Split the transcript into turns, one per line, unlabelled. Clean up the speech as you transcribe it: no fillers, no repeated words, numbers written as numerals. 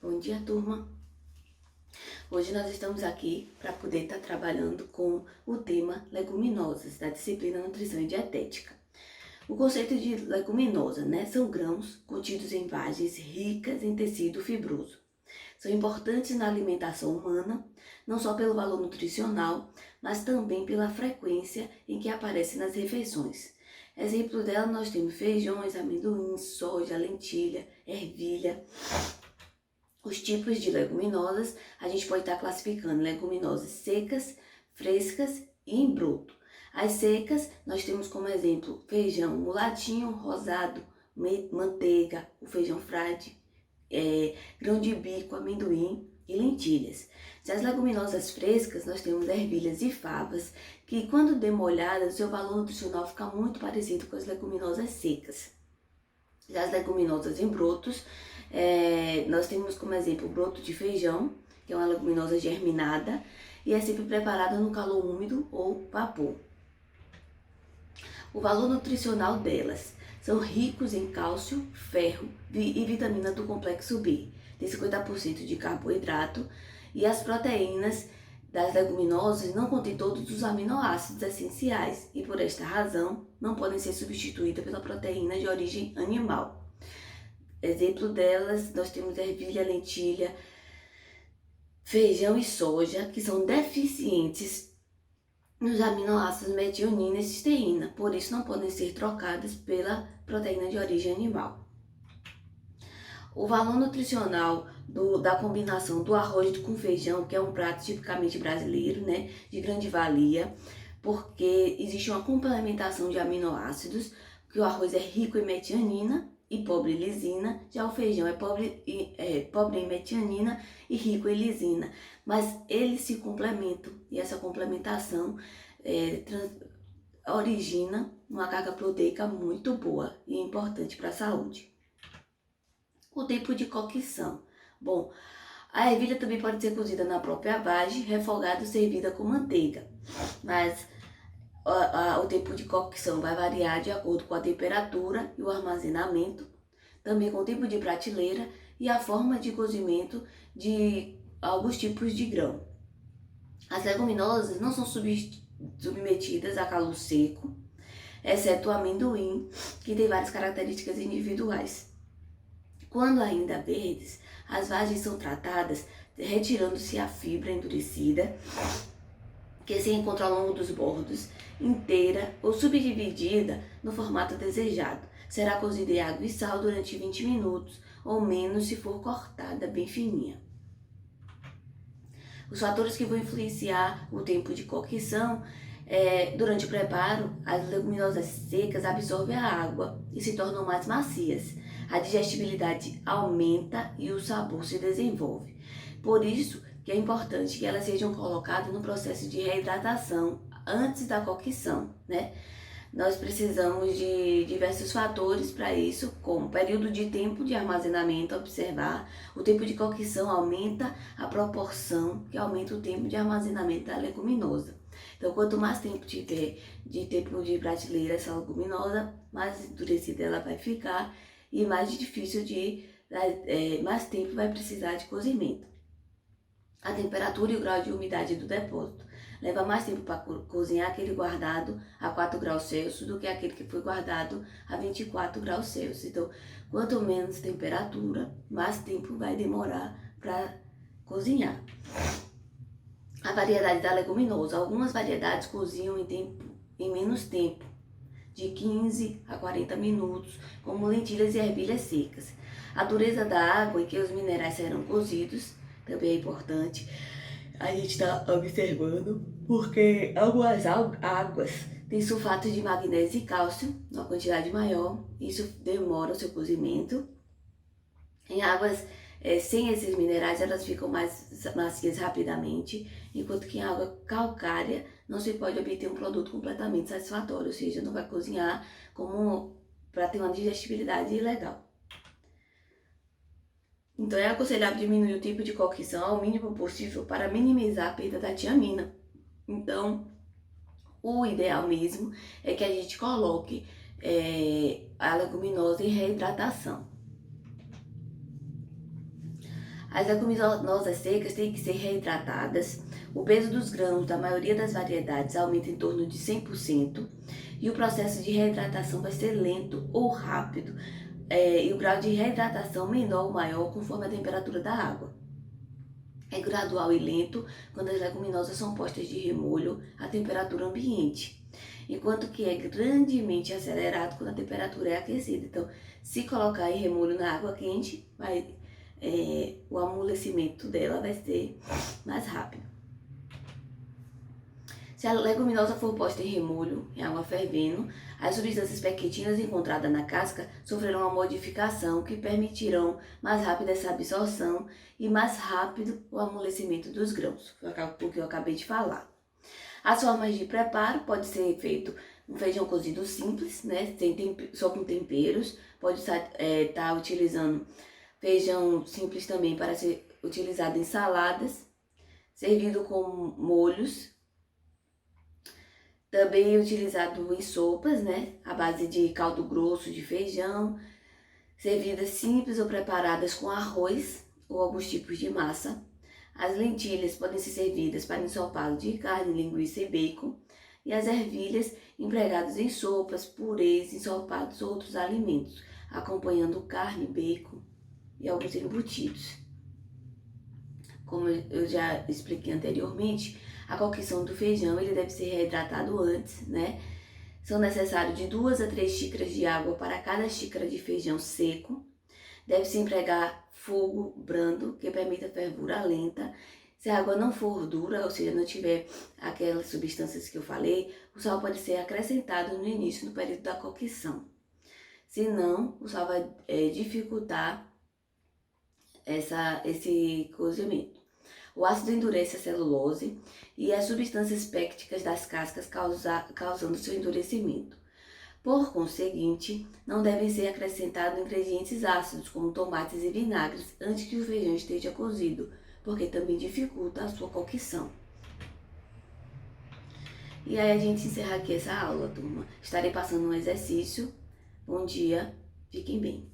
Bom dia, turma! Hoje nós estamos aqui para poder estar trabalhando com o tema leguminosas, da disciplina Nutrição e Dietética. O conceito de leguminosa, são grãos contidos em vagens ricas em tecido fibroso. São importantes na alimentação humana, não só pelo valor nutricional, mas também pela frequência em que aparecem nas refeições. Exemplo dela nós temos feijões, amendoins, soja, lentilha, ervilha. Os tipos de leguminosas, a gente pode estar classificando leguminosas secas, frescas e em broto. As secas, nós temos como exemplo feijão mulatinho, rosado, manteiga, o feijão frade, grão de bico, amendoim e lentilhas. Já as leguminosas frescas, nós temos ervilhas e favas, que quando demolhadas, o seu valor nutricional fica muito parecido com as leguminosas secas. Já as leguminosas em brotos, nós temos como exemplo o broto de feijão, que é uma leguminosa germinada, e é sempre preparada no calor úmido ou vapor. O valor nutricional delas são ricos em cálcio, ferro e vitamina do complexo B, tem 50% de carboidrato, e as proteínas das leguminosas não contêm todos os aminoácidos essenciais e, por esta razão, não podem ser substituídas pela proteína de origem animal. Exemplo delas, nós temos ervilha, lentilha, feijão e soja, que são deficientes nos aminoácidos metionina e cisteína, por isso não podem ser trocadas pela proteína de origem animal. O valor nutricional da combinação do arroz com feijão, que é um prato tipicamente brasileiro, de grande valia, porque existe uma complementação de aminoácidos, que o arroz é rico em metionina e pobre em lisina, já o feijão é pobre em metionina e rico em lisina, mas eles se complementam e essa complementação origina uma carga proteica muito boa e importante para a saúde. O tempo de cocção. Bom, a ervilha também pode ser cozida na própria vagem, refogada ou servida com manteiga, mas o tempo de cocção vai variar de acordo com a temperatura e o armazenamento, também com o tempo de prateleira e a forma de cozimento de alguns tipos de grão. As leguminosas não são submetidas a calor seco, exceto o amendoim, que tem várias características individuais. Quando ainda verdes, as vagens são tratadas retirando-se a fibra endurecida, que se encontra ao longo dos bordos, inteira ou subdividida no formato desejado. Será cozida em água e sal durante 20 minutos, ou menos se for cortada bem fininha. Os fatores que vão influenciar o tempo de cocção durante o preparo, as leguminosas secas absorvem a água e se tornam mais macias. A digestibilidade aumenta e o sabor se desenvolve. Por isso que é importante que elas sejam colocadas no processo de reidratação antes da cocção, Nós precisamos de diversos fatores para isso, como período de tempo de armazenamento, observar. O tempo de cocção aumenta a proporção que aumenta o tempo de armazenamento da leguminosa. Então, quanto mais tempo tiver de tempo de prateleira essa leguminosa, mais endurecida ela vai ficar e mais difícil mais tempo vai precisar de cozimento. A temperatura e o grau de umidade do depósito. Leva mais tempo para cozinhar aquele guardado a 4 graus Celsius do que aquele que foi guardado a 24 graus Celsius. Então, quanto menos temperatura, mais tempo vai demorar para cozinhar. A variedade da leguminosa. Algumas variedades cozinham em menos tempo, de 15 a 40 minutos, como lentilhas e ervilhas secas. A dureza da água em que os minerais serão cozidos também é importante. A gente está observando porque algumas águas têm sulfatos de magnésio e cálcio, numa quantidade maior, isso demora o seu cozimento. Em águas sem esses minerais, elas ficam mais macias rapidamente, enquanto que em água calcária não se pode obter um produto completamente satisfatório, ou seja, não vai cozinhar para ter uma digestibilidade legal. Então, é aconselhável diminuir o tempo de cocção ao mínimo possível para minimizar a perda da tiamina. Então, o ideal mesmo é que a gente coloque a leguminosa em reidratação. As leguminosas secas têm que ser reidratadas. O peso dos grãos da maioria das variedades aumenta em torno de 100% e o processo de reidratação vai ser lento ou rápido, e o grau de reidratação menor ou maior conforme a temperatura da água. É gradual e lento quando as leguminosas são postas de remolho à temperatura ambiente, enquanto que é grandemente acelerado quando a temperatura é aquecida. Então, se colocar em remolho na água quente, o amolecimento dela vai ser mais rápido. Se a leguminosa for posta em remolho, em água fervendo, as substâncias pequentinas encontradas na casca sofrerão uma modificação que permitirão mais rápida essa absorção e mais rápido o amolecimento dos grãos, o que eu acabei de falar. As formas de preparo pode ser feito um feijão cozido simples, né, só com temperos, pode estar utilizando feijão simples também para ser utilizado em saladas, servido com molhos, também utilizado em sopas, né, à base de caldo grosso de feijão, servidas simples ou preparadas com arroz ou alguns tipos de massa. As lentilhas podem ser servidas para ensopado de carne, linguiça e bacon, e as ervilhas empregadas em sopas, purês, ensopados ou outros alimentos, acompanhando carne, bacon e alguns embutidos. Como eu já expliquei anteriormente, a cocção do feijão ele deve ser reidratado antes, né? São necessários de 2 a 3 xícaras de água para cada xícara de feijão seco. Deve-se empregar fogo brando, que permita fervura lenta. Se a água não for dura, ou seja, não tiver aquelas substâncias que eu falei, o sal pode ser acrescentado no início, no período da cocção. Senão, o sal vai dificultar esse cozimento. O ácido endurece a celulose e as substâncias pépticas das cascas causando seu endurecimento. Por conseguinte, não devem ser acrescentados ingredientes ácidos, como tomates e vinagres, antes que o feijão esteja cozido, porque também dificulta a sua cocção. E aí a gente encerra aqui essa aula, turma. Estarei passando um exercício. Bom dia, fiquem bem.